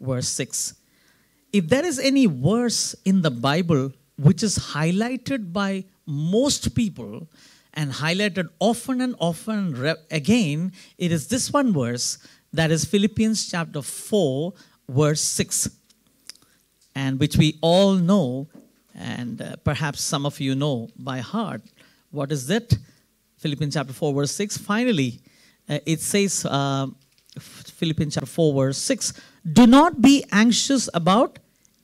verse 6. If there is any verse in the Bible which is highlighted by most people and highlighted often and often again, it is this one verse, that is Philippians chapter 4, verse 6, and which we all know, and perhaps some of you know by heart. What is that? Philippians chapter 4, verse 6. Finally, it says, Philippians chapter 4, verse 6, do not be anxious about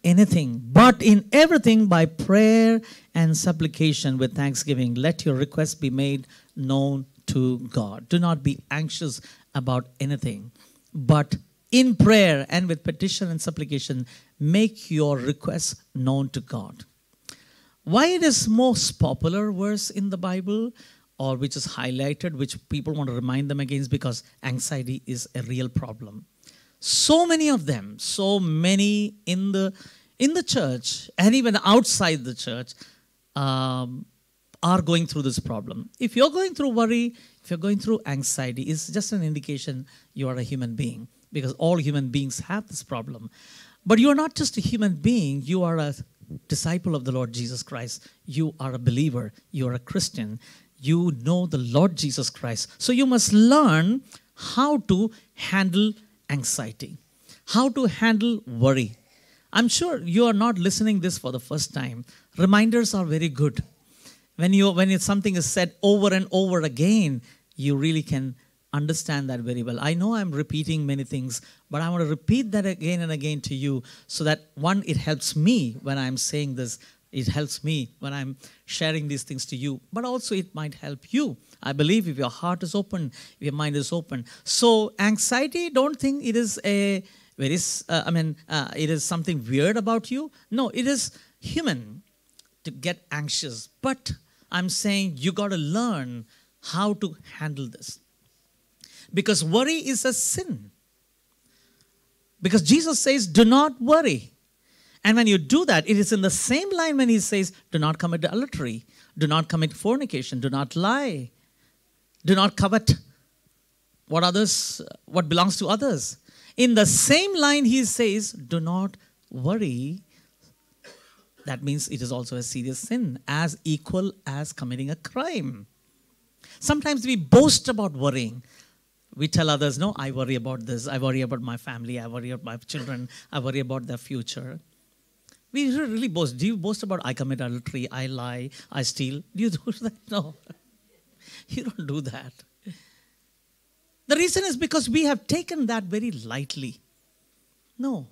anything, but in everything by prayer and supplication with thanksgiving, let your requests be made known to God. Do not be anxious about anything, but in prayer and with petition and supplication, make your requests known to God. Why it is most popular verse in the Bible, or which is highlighted, which people want to remind them against, because anxiety is a real problem. So many of them, so many in the church and even outside the church are going through this problem. If you're going through worry, if you're going through anxiety, it's just an indication you are a human being, because all human beings have this problem. But you are not just a human being, you are a disciple of the Lord Jesus Christ. You are a believer. You are a Christian. You know the Lord Jesus Christ. So you must learn how to handle anxiety, how to handle worry. I'm sure you are not listening this for the first time. Reminders are very good. When something is said over and over again, you really can understand that very well. I know I'm repeating many things, but I want to repeat that again and again to you, so that one, it helps me when I'm saying this. It helps me when I'm sharing these things to you, but also it might help you. I believe if your heart is open, if your mind is open. So anxiety, don't think it is it is something weird about you. No, it is human to get anxious. But I'm saying you got to learn how to handle this. Because worry is a sin. Because Jesus says, do not worry. And when you do that, it is in the same line when he says, do not commit adultery, do not commit fornication, do not lie, do not covet what belongs to others. In the same line he says, do not worry. That means it is also a serious sin, as equal as committing a crime. Sometimes we boast about worrying. We tell others, no, I worry about this, I worry about my family, I worry about my children, I worry about their future. We really boast. Do you boast about, I commit adultery, I lie, I steal? Do you do that? No. You don't do that. The reason is because we have taken that very lightly. No.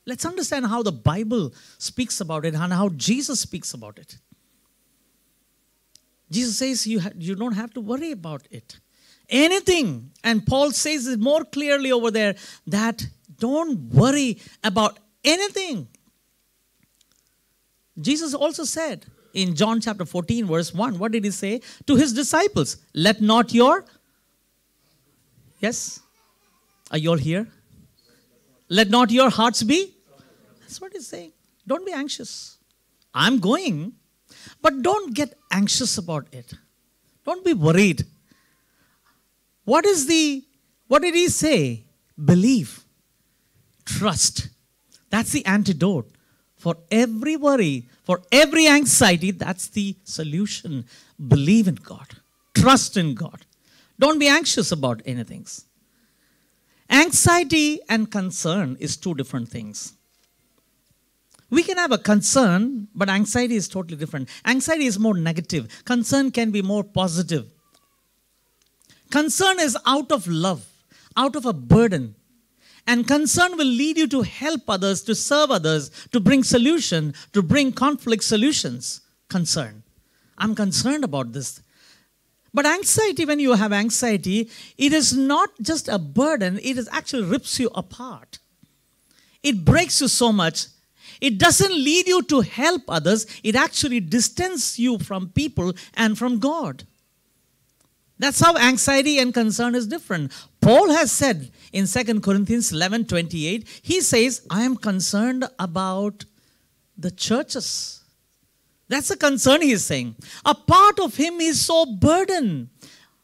Let's understand how the Bible speaks about it and how Jesus speaks about it. Jesus says you don't have to worry about it. Anything. And Paul says it more clearly over there, that don't worry about anything. Jesus also said in John chapter 14 verse 1, what did he say to his disciples? Let not your, yes? Are you all here? Let not your hearts be. That's what he's saying. Don't be anxious. I'm going, but don't get anxious about it. Don't be worried. What did he say? Believe. Trust. That's the antidote. For every worry, for every anxiety, that's the solution. Believe in God. Trust in God. Don't be anxious about anything. Anxiety and concern is two different things. We can have a concern, but anxiety is totally different. Anxiety is more negative. Concern can be more positive. Concern is out of love, out of a burden. And concern will lead you to help others, to serve others, to bring solution, to bring conflict solutions. Concern. I'm concerned about this. But anxiety, when you have anxiety, it is not just a burden, it is actually rips you apart. It breaks you so much. It doesn't lead you to help others. It actually distances you from people and from God. That's how anxiety and concern is different. Paul has said in 2 Corinthians 11:28, he says, I am concerned about the churches. That's a concern he is saying. A part of him is so burdened.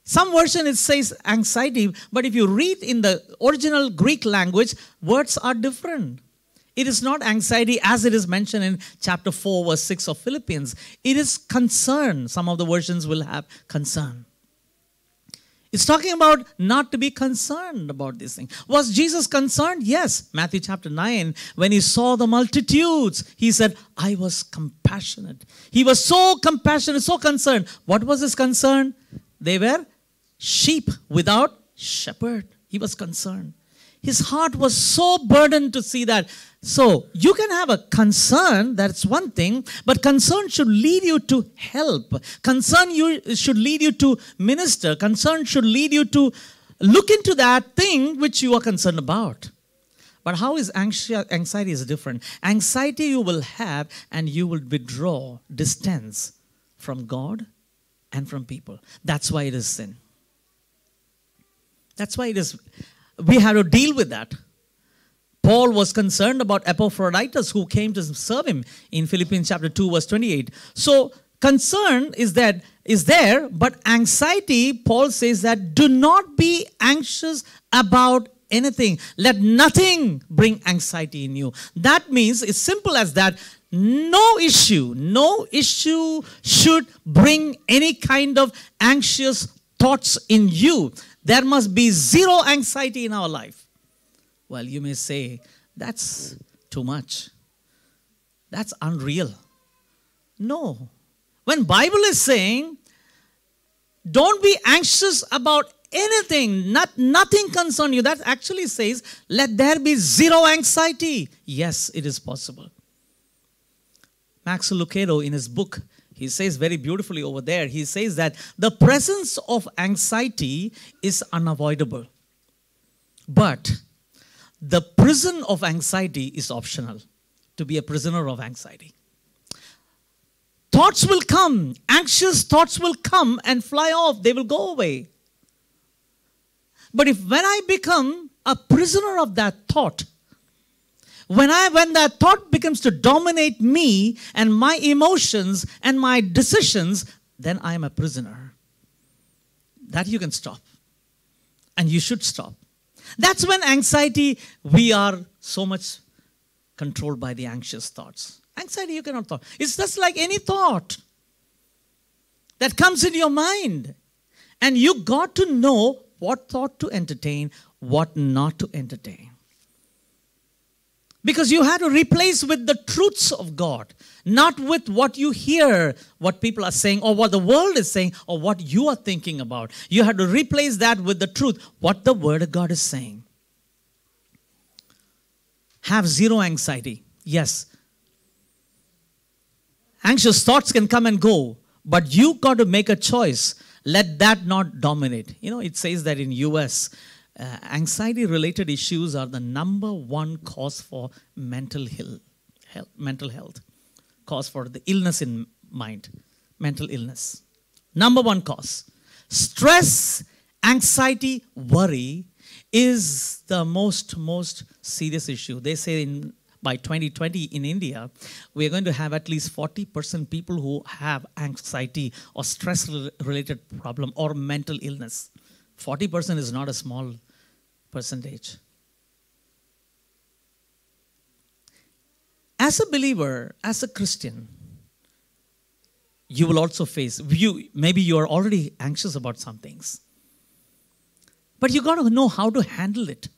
Some version it says anxiety, but if you read in the original Greek language, words are different. It is not anxiety as it is mentioned in chapter 4, verse 6 of Philippians. It is concern. Some of the versions will have concern. It's talking about not to be concerned about this thing. Was Jesus concerned? Yes. Matthew chapter 9, when he saw the multitudes, he said, I was compassionate. He was so compassionate, so concerned. What was his concern? They were sheep without shepherd. He was concerned. His heart was so burdened to see that. So you can have a concern, that's one thing, but concern should lead you to help. Concern should lead you to minister. Concern should lead you to look into that thing which you are concerned about. But how is anxiety is different? Anxiety you will have and you will withdraw distance from God and from people. That's why it is sin. That's why it is. We have to deal with that. Paul was concerned about Epaphroditus who came to serve him in Philippians chapter 2 verse 28. So concern is there, but anxiety, Paul says that do not be anxious about anything. Let nothing bring anxiety in you. That means it's simple as that. No issue should bring any kind of anxious thoughts in you. There must be zero anxiety in our life. Well, you may say, that's too much. That's unreal. No. When Bible is saying, don't be anxious about anything, nothing concern you, that actually says, let there be zero anxiety. Yes, it is possible. Max Lucado in his book, he says very beautifully over there, he says that the presence of anxiety is unavoidable. But the prison of anxiety is optional. To be a prisoner of anxiety. Thoughts will come. Anxious thoughts will come and fly off. They will go away. But when I become a prisoner of that thought, when that thought becomes to dominate me and my emotions and my decisions, then I am a prisoner. That you can stop. And you should stop. That's when anxiety, we are so much controlled by the anxious thoughts. Anxiety you cannot thought. It's just like any thought that comes in your mind. And you got to know what thought to entertain, what not to entertain. Because you had to replace with the truths of God, not with what you hear, what people are saying, or what the world is saying, or what you are thinking about. You had to replace that with the truth, what the Word of God is saying. Have zero anxiety. Yes. Anxious thoughts can come and go, but you got to make a choice. Let that not dominate. You know, it says that in US, anxiety-related issues are the number one cause for mental health, cause for the illness in mind, mental illness. Number one cause. Stress, anxiety, worry is the most serious issue. They say by 2020 in India, we are going to have at least 40% people who have anxiety or stress-related problem or mental illness. 40% is not a small percentage. As a believer, as a Christian, you will also face, maybe you are already anxious about some things. But you got to know how to handle it.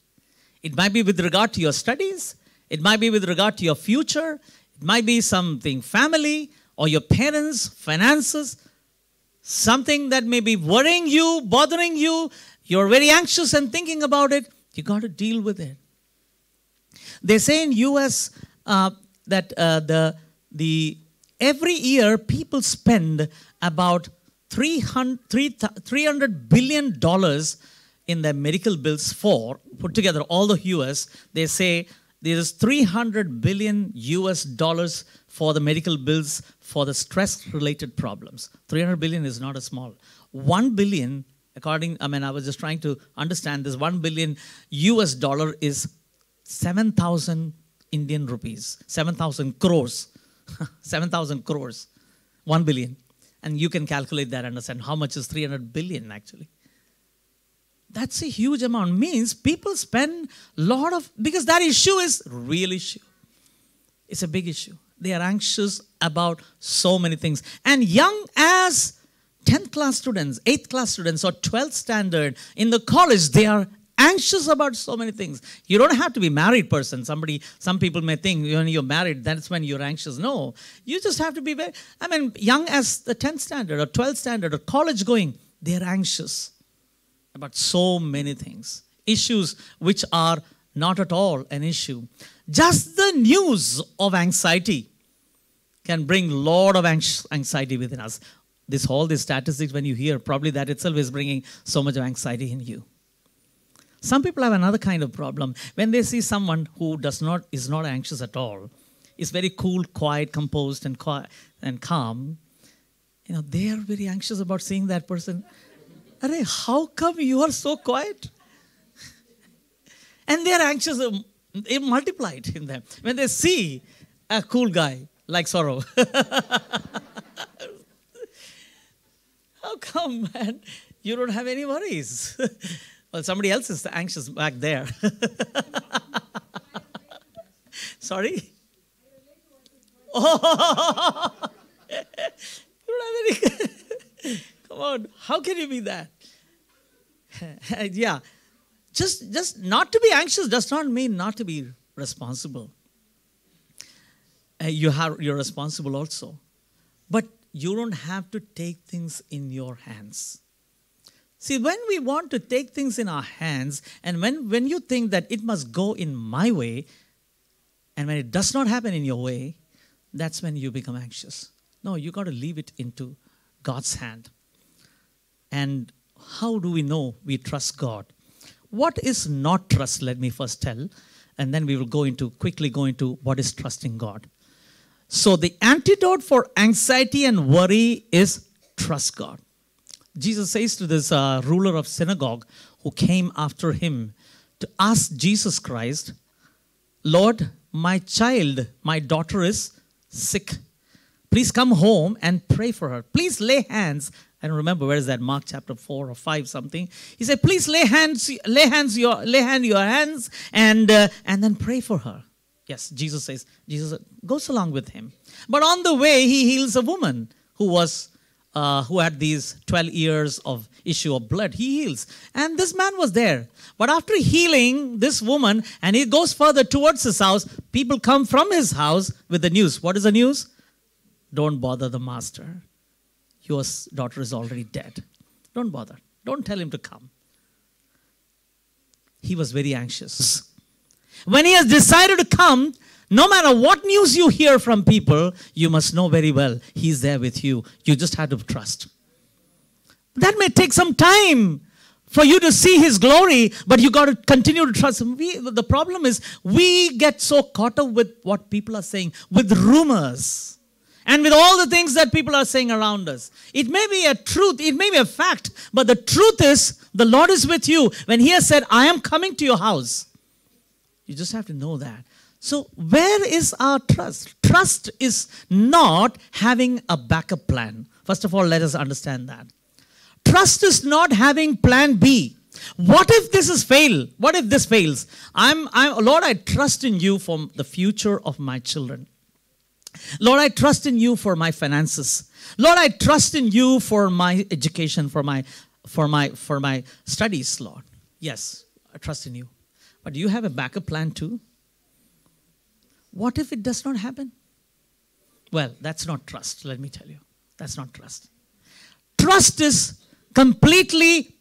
It might be with regard to your studies. It might be with regard to your future. It might be something family or your parents, finances, something that may be worrying you, bothering you. You're very anxious and thinking about it. You got to deal with it. They say in US that every year people spend about $300 billion in their medical bills put together all the US. They say there is $300 billion for the medical bills for the stress-related problems. 300 billion is not a small. 1 billion, I was just trying to understand this, $1 billion is 7,000 Indian rupees, 7,000 crores, 7,000 crores, 1 billion. And you can calculate that, understand how much is 300 billion actually. That's a huge amount. Means people spend a lot of, because that issue is real issue. It's a big issue. They are anxious about so many things. And young as 10th class students, 8th class students, or 12th standard in the college, they are anxious about so many things. You don't have to be a married person. Some people may think when you're married, that's when you're anxious. No, you just have to be young as the 10th standard or 12th standard or college going, they're anxious about so many things. Issues which are not at all an issue. Just the news of anxiety can bring a lot of anxiety within us. All these statistics, when you hear, probably that itself is bringing so much of anxiety in you. Some people have another kind of problem. When they see someone who is not anxious at all, is very cool, quiet, composed, and calm, they are very anxious about seeing that person. Arey, how come you are so quiet? And they are anxious, it multiplied in them. When they see a cool guy like Sorrow, how come, man, you don't have any worries? Well, somebody else is anxious back there. Sorry? Oh, you don't have any. Come on, how can you be that? Yeah. Just not to be anxious does not mean not to be responsible. You're responsible also. But you don't have to take things in your hands. See, when we want to take things in our hands, and when you think that it must go in my way, and when it does not happen in your way, that's when you become anxious. No, you got to leave it into God's hand. And how do we know we trust God? What is not trust? Let me first tell, and then we will quickly go into what is trusting God. So the antidote for anxiety and worry is trust God. Jesus says to this ruler of synagogue who came after him to ask Jesus Christ, Lord, my daughter is sick. Please come home and pray for her. Please lay hands. I don't remember, where is that? Mark chapter 4 or 5 something. He said, please lay your hands and then pray for her. Yes, Jesus goes along with him. But on the way, he heals a woman who had these 12 years of issue of blood. He heals. And this man was there. But after healing this woman, and he goes further towards his house, people come from his house with the news. What is the news? Don't bother the master. Your daughter is already dead. Don't bother. Don't tell him to come. He was very anxious. When he has decided to come, no matter what news you hear from people, you must know very well he's there with you. You just have to trust. That may take some time for you to see his glory, but you got to continue to trust him. The problem is we get so caught up with what people are saying, with rumors, and with all the things that people are saying around us. It may be a truth, it may be a fact, but the truth is the Lord is with you. When he has said, I am coming to your house, you just have to know that. So where is our trust? Trust is not having a backup plan. First of all, let us understand that. Trust is not having plan B. What if this is fail? What if this fails? Lord, I trust in you for the future of my children. Lord, I trust in you for my finances. Lord, I trust in you for my education, for my studies, Lord. Yes, I trust in you. But do you have a backup plan too? What if it does not happen? Well, that's not trust, let me tell you. That's not trust. Trust is completely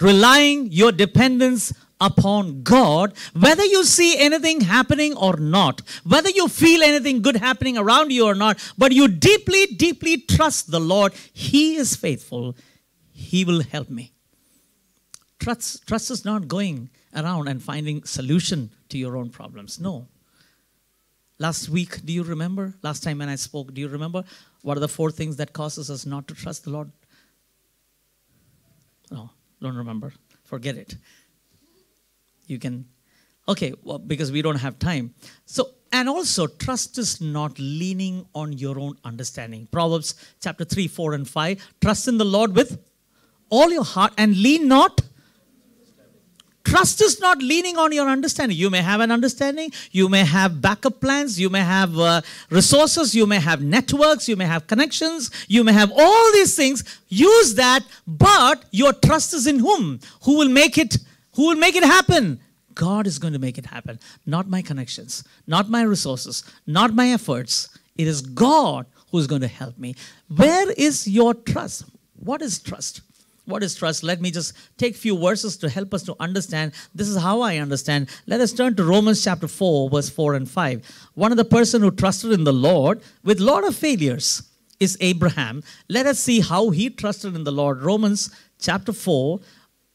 relying your dependence upon God, whether you see anything happening or not, whether you feel anything good happening around you or not, but you deeply, deeply trust the Lord. He is faithful. He will help me. Trust is not going around and finding solution to your own problems. No. Last week, do you remember? Last time when I spoke, do you remember? What are the 4 things that causes us not to trust the Lord? No, don't remember. Forget it. You can, okay, well, because we don't have time. So, and also, trust is not leaning on your own understanding. Proverbs chapter 3, 4, and 5. Trust in the Lord with all your heart and lean not Trust is not leaning on your understanding. You may have an understanding. You may have backup plans. You may have resources. You may have networks. You may have connections. You may have all these things. Use that. But your trust is in whom? Who will make it? Who will make it happen? God is going to make it happen. Not my connections. Not my resources. Not my efforts. It is God who is going to help me. Where is your trust? What is trust? What is trust? Let me just take a few verses to help us to understand. This is how I understand. Let us turn to Romans chapter 4, verse 4 and 5. One of the person who trusted in the Lord with a lot of failures is Abraham. Let us see how he trusted in the Lord. Romans chapter 4,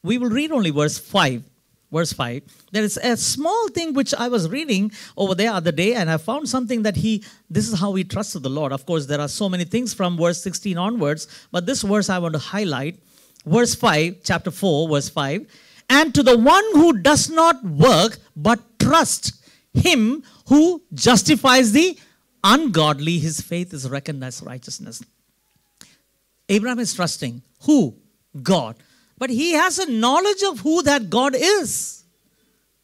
we will read only verse 5. Verse 5. There is a small thing which I was reading over there other day, and I found something that this is how he trusted the Lord. Of course, there are so many things from verse 16 onwards, but this verse I want to highlight. Verse 5, chapter 4, verse 5. And to the one who does not work, but trust him who justifies the ungodly, his faith is reckoned as righteousness. Abraham is trusting who? God. But he has a knowledge of who that God is.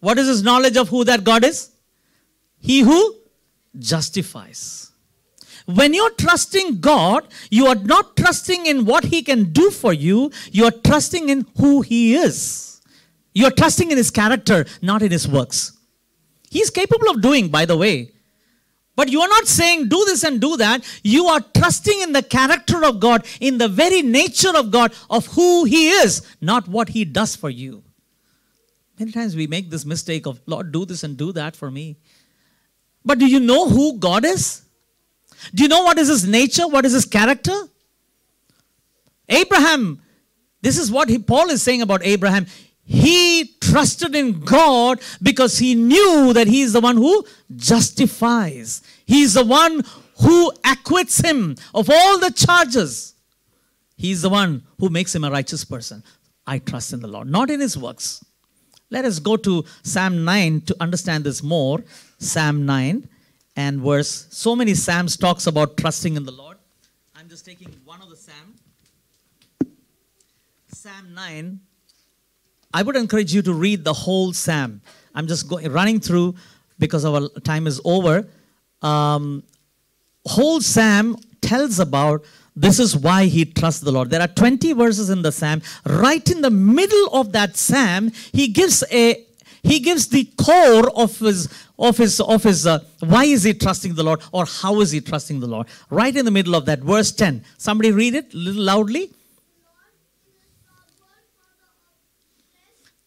What is his knowledge of who that God is? He who justifies. When you're trusting God, you are not trusting in what he can do for you. You are trusting in who he is. You are trusting in his character, not in his works. He is capable of doing, by the way. But you are not saying do this and do that. You are trusting in the character of God, in the very nature of God, of who he is, not what he does for you. Many times we make this mistake of, Lord, do this and do that for me. But do you know who God is? Do you know what is his nature? What is his character? Abraham, this is what Paul is saying about Abraham. He trusted in God because he knew that he is the one who justifies. He is the one who acquits him of all the charges. He is the one who makes him a righteous person. I trust in the Lord, not in his works. Let us go to Psalm 9 to understand this more. Psalm 9 and verse. So many Psalms talks about trusting in the Lord. I'm just taking one of the Psalm. Psalm 9. I would encourage you to read the whole Psalm. I'm just running through because our time is over. Whole Psalm tells about this is why he trusts the Lord. There are 20 verses in the Psalm. Right in the middle of that Psalm, he gives the core of his why is he trusting the Lord, or how is he trusting the Lord. Right in the middle of that, verse 10. Somebody read it a little loudly.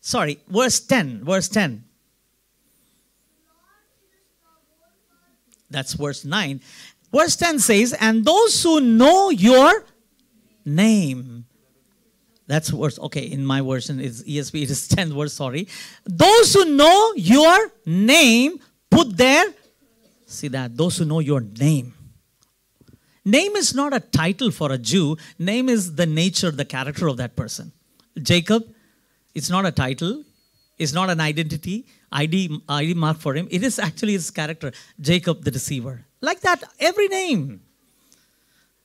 Sorry, verse 10. Verse 10. That's verse 9. Verse 10 says, and those who know your name. That's verse, okay, in my version, it's ESV, it is 10th verse, sorry. Those who know your name, put there, see that, those who know your name. Name is not a title for a Jew. Name is the nature, the character of that person. Jacob, it's not a title. It's not an identity, ID mark for him. It is actually his character, Jacob the deceiver. Like that, every name.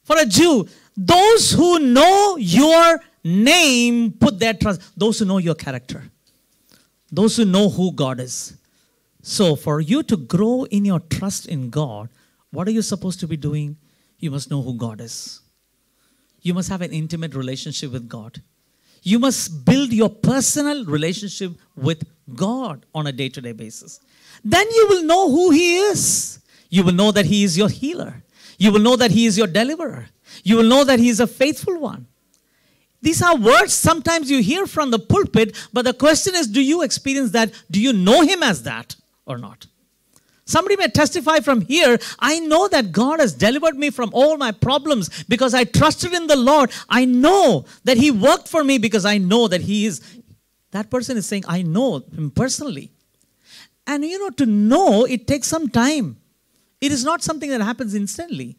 For a Jew, those who know your name, put their trust. Those who know your character. Those who know who God is. So for you to grow in your trust in God, what are you supposed to be doing? You must know who God is. You must have an intimate relationship with God. You must build your personal relationship with God on a day-to-day basis. Then you will know who he is. You will know that he is your healer. You will know that he is your deliverer. You will know that he is a faithful one. These are words sometimes you hear from the pulpit, but the question is, do you experience that? Do you know him as that or not? Somebody may testify from here, I know that God has delivered me from all my problems because I trusted in the Lord. I know that he worked for me because I know that he is. That person is saying, I know him personally. And to know, it takes some time. It is not something that happens instantly.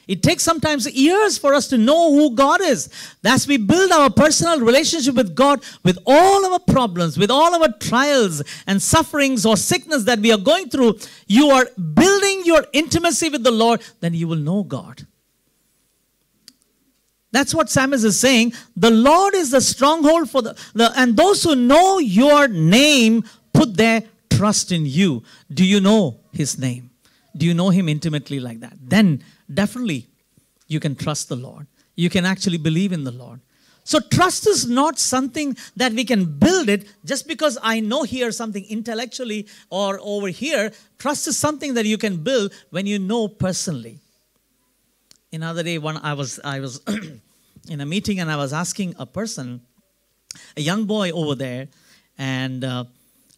It takes sometimes years for us to know who God is. As we build our personal relationship with God, with all our problems, with all our trials and sufferings or sickness that we are going through, you are building your intimacy with the Lord, then you will know God. That's what Psalmist is saying. The Lord is the stronghold for and those who know your name put their trust in you. Do you know his name? Do you know him intimately like that? Then definitely you can trust the Lord. You can actually believe in the Lord. So trust is not something that we can build it just because I know here something intellectually or over here. Trust is something that you can build when you know personally. Another day, I was in a meeting and I was asking a person, a young boy over there, and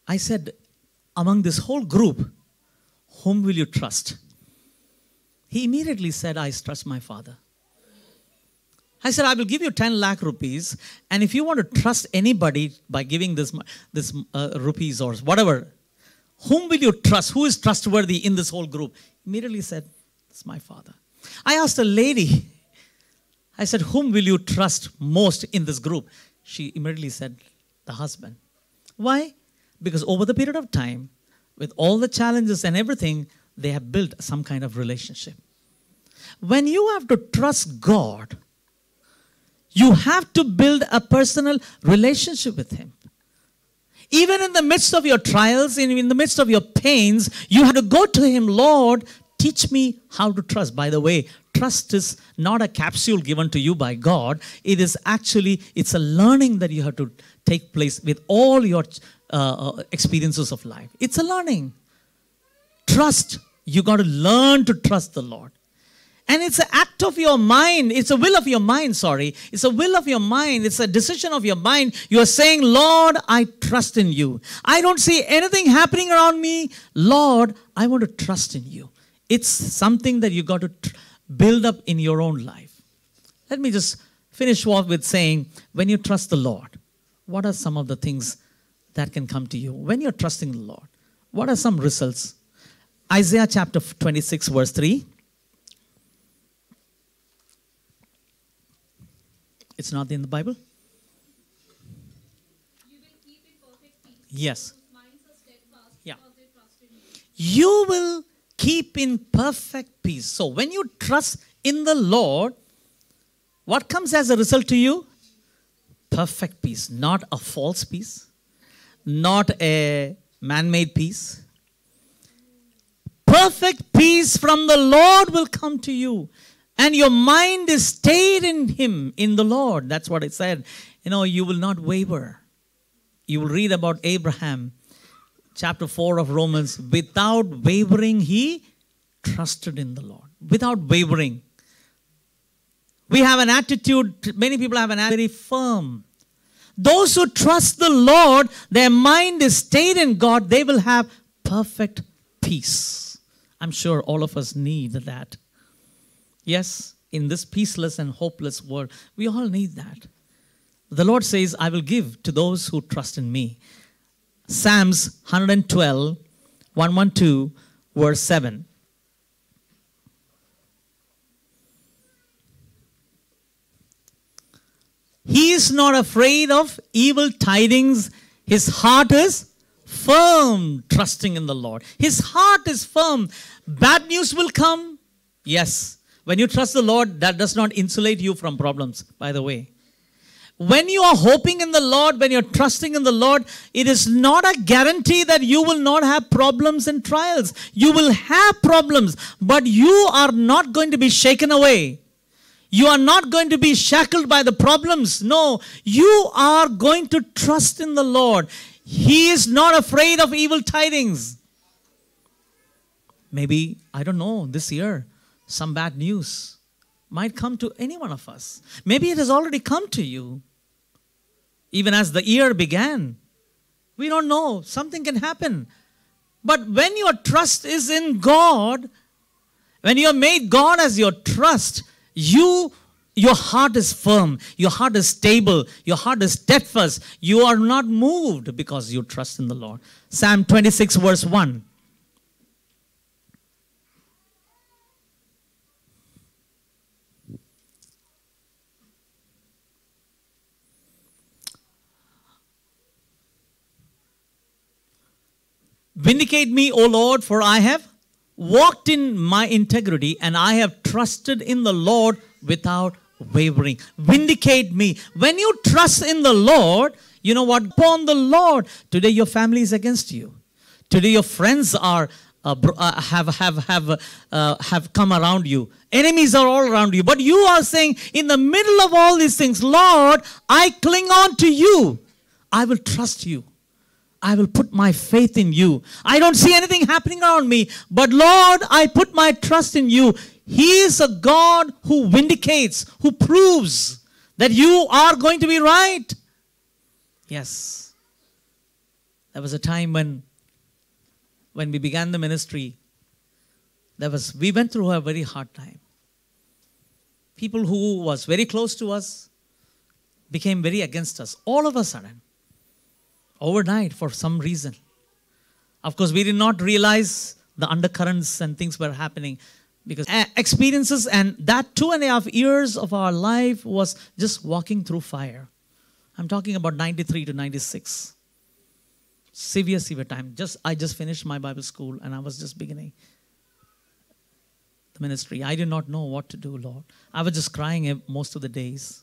I said, among this whole group, whom will you trust? He immediately said, I trust my father. I said, I will give you 10 lakh rupees, and if you want to trust anybody by giving this rupees or whatever, whom will you trust? Who is trustworthy in this whole group? Immediately said, it's my father. I asked a lady, I said, whom will you trust most in this group? She immediately said, the husband. Why? Because over the period of time, with all the challenges and everything, they have built some kind of relationship. When you have to trust God, you have to build a personal relationship with him. Even in the midst of your trials, in the midst of your pains, you have to go to him, Lord, teach me how to trust. By the way, trust is not a capsule given to you by God. It is actually, it's a learning that you have to take place with all your experiences of life. It's a learning. Trust. You got to learn to trust the Lord. And it's an act of your mind. It's a will of your mind, sorry. It's a will of your mind. It's a decision of your mind. You are saying, Lord, I trust in you. I don't see anything happening around me. Lord, I want to trust in you. It's something that you got to build up in your own life. Let me just finish off with saying, when you trust the Lord, what are some of the things that can come to you? When you're trusting the Lord, what are some results? Isaiah chapter 26, verse 3. It's not in the Bible? You will keep in perfect peace. Yes. Whose minds are steadfast Yeah. because they trust in you. You will keep in perfect peace. So when you trust in the Lord, what comes as a result to you? Perfect peace. Not a false peace. Not a man-made peace. Perfect peace from the Lord will come to you. And your mind is stayed in him, in the Lord. That's what it said. You know, you will not waver. You will read about Abraham, chapter 4 of Romans. Without wavering, he trusted in the Lord. Without wavering. We have an attitude, many people have an attitude very firm. Those who trust the Lord, their mind is stayed in God. They will have perfect peace. I'm sure all of us need that. Yes, in this peaceless and hopeless world, we all need that. The Lord says, I will give to those who trust in me. Psalms 112, 112, verse 7. He is not afraid of evil tidings. His heart is firm, trusting in the Lord. His heart is firm. Bad news will come. Yes. When you trust the Lord, that does not insulate you from problems, by the way. When you are hoping in the Lord, when you're trusting in the Lord, it is not a guarantee that you will not have problems and trials. You will have problems, but you are not going to be shaken away. You are not going to be shackled by the problems. No, you are going to trust in the Lord. He is not afraid of evil tidings. Maybe, I don't know, this year, some bad news might come to any one of us. Maybe it has already come to you. Even as the year began. We don't know. Something can happen. But when your trust is in God, when you have made God as your trust, your heart is firm. Your heart is stable. Your heart is steadfast. You are not moved because you trust in the Lord. Psalm 26 verse 1. Vindicate me, O Lord, for I have walked in my integrity and I have trusted in the Lord without wavering. Vindicate me. When you trust in the Lord, you know what? Upon the Lord. Today your family is against you. Today your friends are have come around you. Enemies are all around you. But you are saying, in the middle of all these things, Lord, I cling on to you. I will trust you. I will put my faith in you. I don't see anything happening around me, but Lord, I put my trust in you. He is a God who vindicates, who proves that you are going to be right. Yes. There was a time when we began the ministry, we went through a very hard time. People who was very close to us became very against us, all of a sudden. Overnight, for some reason. Of course, we did not realize the undercurrents and things were happening because experiences, and that 2.5 years of our life was just walking through fire. I'm talking about 93 to 96. Severe time. I just finished my Bible school and I was just beginning the ministry. I did not know what to do, Lord. I was just crying most of the days.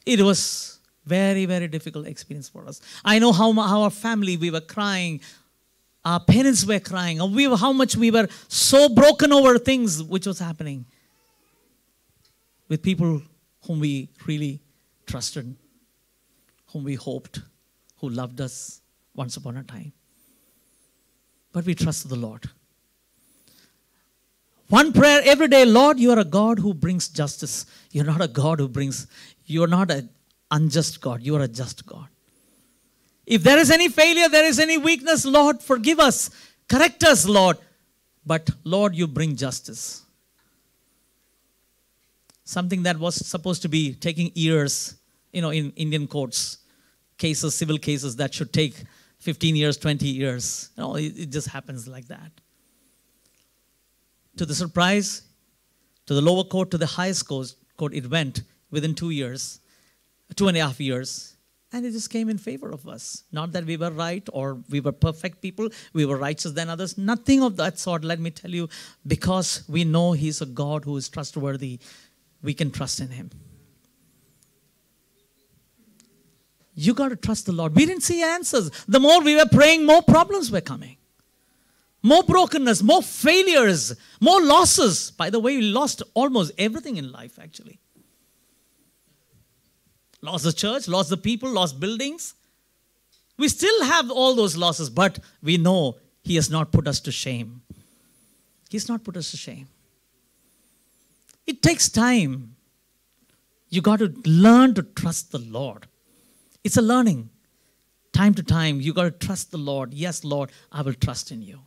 It was very, very difficult experience for us. I know how our family, we were crying. Our parents were crying. How much we were so broken over things which was happening with people whom we really trusted, whom we hoped, who loved us once upon a time. But we trusted the Lord. One prayer every day, Lord, you are a God who brings justice. You're not a God who brings, you're not an unjust God. You are a just God. If there is any failure, there is any weakness, Lord, forgive us. Correct us, Lord. But Lord, you bring justice. Something that was supposed to be taking years, in Indian courts, cases, civil cases that should take 15 years, 20 years. It just happens like that. To the surprise, to the lower court, to the highest court, it went within 2 years, 2.5 years, and it just came in favor of us. Not that we were right or we were perfect people, we were righteous than others. Nothing of that sort, let me tell you, because we know He's a God who is trustworthy. We can trust in Him. You got to trust the Lord. We didn't see answers. The more we were praying, more problems were coming. More brokenness, more failures, more losses. By the way, we lost almost everything in life, actually. Lost the church, lost the people, lost buildings. We still have all those losses, but we know He has not put us to shame. He's not put us to shame. It takes time. You got to learn to trust the Lord. It's a learning. Time to time, you got to trust the Lord. Yes, Lord, I will trust in you.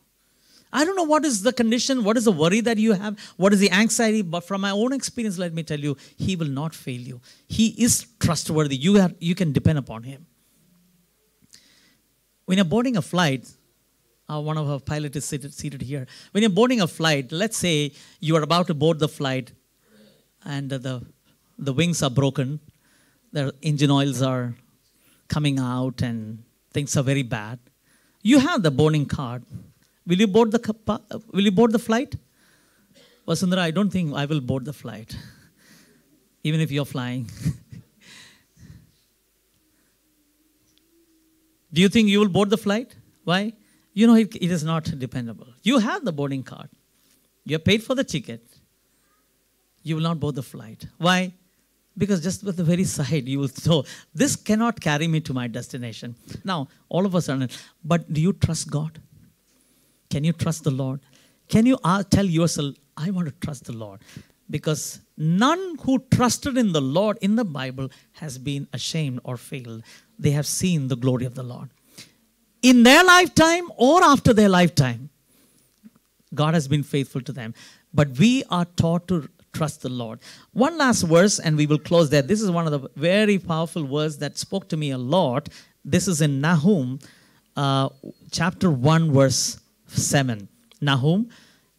I don't know what is the condition, what is the worry that you have, what is the anxiety, but from my own experience, let me tell you, He will not fail you. He is trustworthy. You can depend upon Him. When you're boarding a flight, one of our pilots is seated here. When you're boarding a flight, let's say you are about to board the flight and the wings are broken, the engine oils are coming out and things are very bad. You have the boarding card. Will you board the flight? Vasundhara, I don't think I will board the flight, even if you're flying. Do you think you will board the flight? Why? It is not dependable. You have the boarding card. You have paid for the ticket. You will not board the flight. Why? Because just with the very side, you will throw, this cannot carry me to my destination. Now, all of a sudden, but do you trust God? Can you trust the Lord? Can you tell yourself, I want to trust the Lord? Because none who trusted in the Lord in the Bible has been ashamed or failed. They have seen the glory of the Lord. In their lifetime or after their lifetime, God has been faithful to them. But we are taught to trust the Lord. One last verse and we will close there. This is one of the very powerful words that spoke to me a lot. This is in Nahum chapter 1 verse 7. Nahum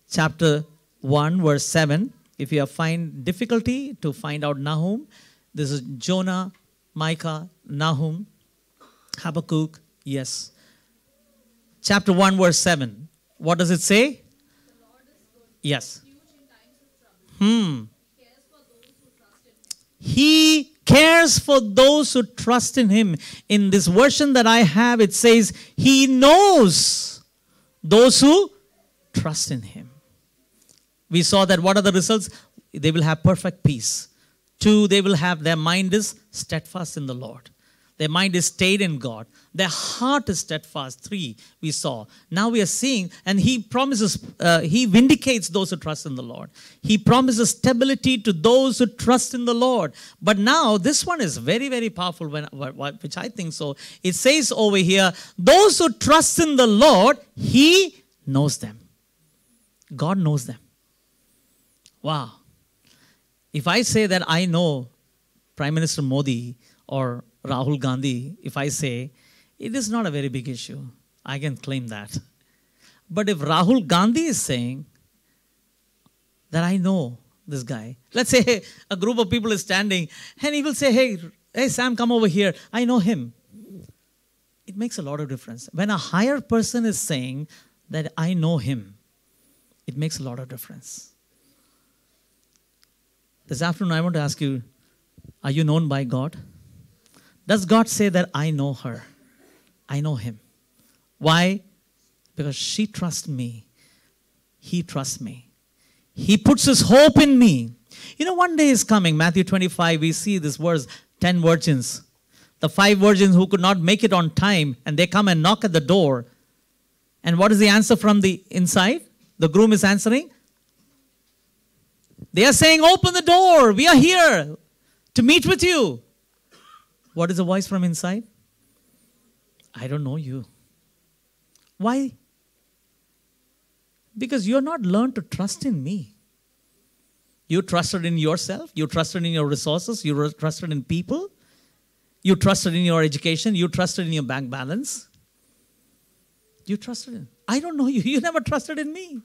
chapter 1 verse 7. If you have find difficulty to find out Nahum, this is Jonah, Micah, Nahum, Habakkuk, yes. Chapter 1 verse 7. What does it say? The Lord is good, Yes. huge in times of trouble. He cares He cares for those who trust in him. In this version that I have, it says, he knows those who trust in him. We saw that what are the results? They will have perfect peace. 2, they will have, their mind is steadfast in the Lord. Their mind is stayed in God. Their heart is steadfast. 3, we saw. Now we are seeing, and he promises, he vindicates those who trust in the Lord. He promises stability to those who trust in the Lord. But now this one is very, very powerful, which I think so. It says over here, those who trust in the Lord, he knows them. God knows them. Wow. If I say that I know Prime Minister Modi or Rahul Gandhi, if I say, it is not a very big issue. I can claim that. But if Rahul Gandhi is saying that I know this guy, let's say a group of people is standing and he will say, hey Sam, come over here. I know him. It makes a lot of difference. When a higher person is saying that I know him, it makes a lot of difference. This afternoon I want to ask you, are you known by God? Does God say that I know her? I know him. Why? Because she trusts me. He trusts me. He puts his hope in me. You know, one day is coming. Matthew 25, we see this verse, 10 virgins. The 5 virgins who could not make it on time, and they come and knock at the door. And what is the answer from the inside? The groom is answering. They are saying, open the door. We are here to meet with you. What is the voice from inside? I don't know you. Why? Because you are not learned to trust in me. You trusted in yourself. You trusted in your resources. You trusted in people. You trusted in your education. You trusted in your bank balance. You trusted in. I don't know you. You never trusted in me.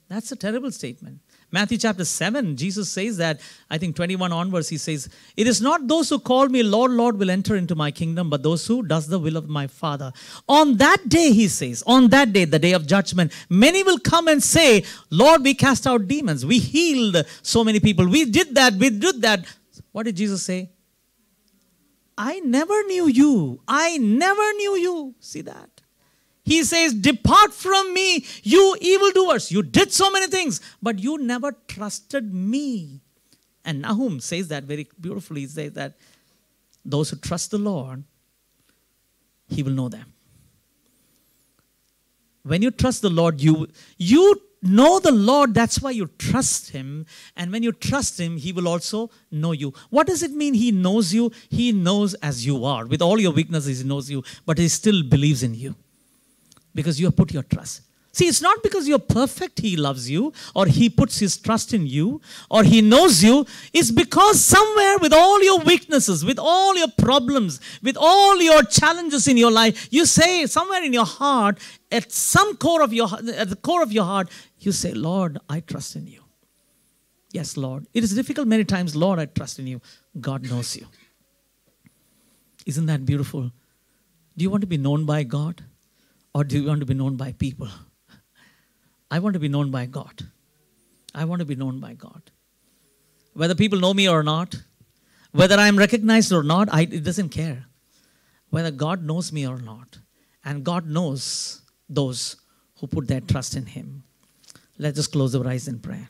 That's a terrible statement. Matthew chapter 7, Jesus says that, I think 21 onwards, he says, it is not those who call me Lord, Lord will enter into my kingdom, but those who does the will of my Father. On that day, he says, on that day, the day of judgment, many will come and say, Lord, we cast out demons. We healed so many people. We did that. We did that. What did Jesus say? I never knew you. I never knew you. See that? He says, depart from me, you evildoers. You did so many things, but you never trusted me. And Nahum says that very beautifully. He says that those who trust the Lord, he will know them. When you trust the Lord, you know the Lord. That's why you trust him. And when you trust him, he will also know you. What does it mean he knows you? He knows as you are. With all your weaknesses, he knows you, but he still believes in you. Because you have put your trust. See, it's not because you're perfect he loves you, or he puts his trust in you, or he knows you. It's because somewhere with all your weaknesses, with all your problems, with all your challenges in your life, you say somewhere in your heart, at the core of your heart, you say, Lord, I trust in you. Yes, Lord. It is difficult many times. Lord, I trust in you. God knows you. Isn't that beautiful? Do you want to be known by God? Or do you want to be known by people? I want to be known by God. I want to be known by God. Whether people know me or not, whether I am recognized or not, it doesn't care. Whether God knows me or not. And God knows those who put their trust in him. Let's just close our eyes in prayer.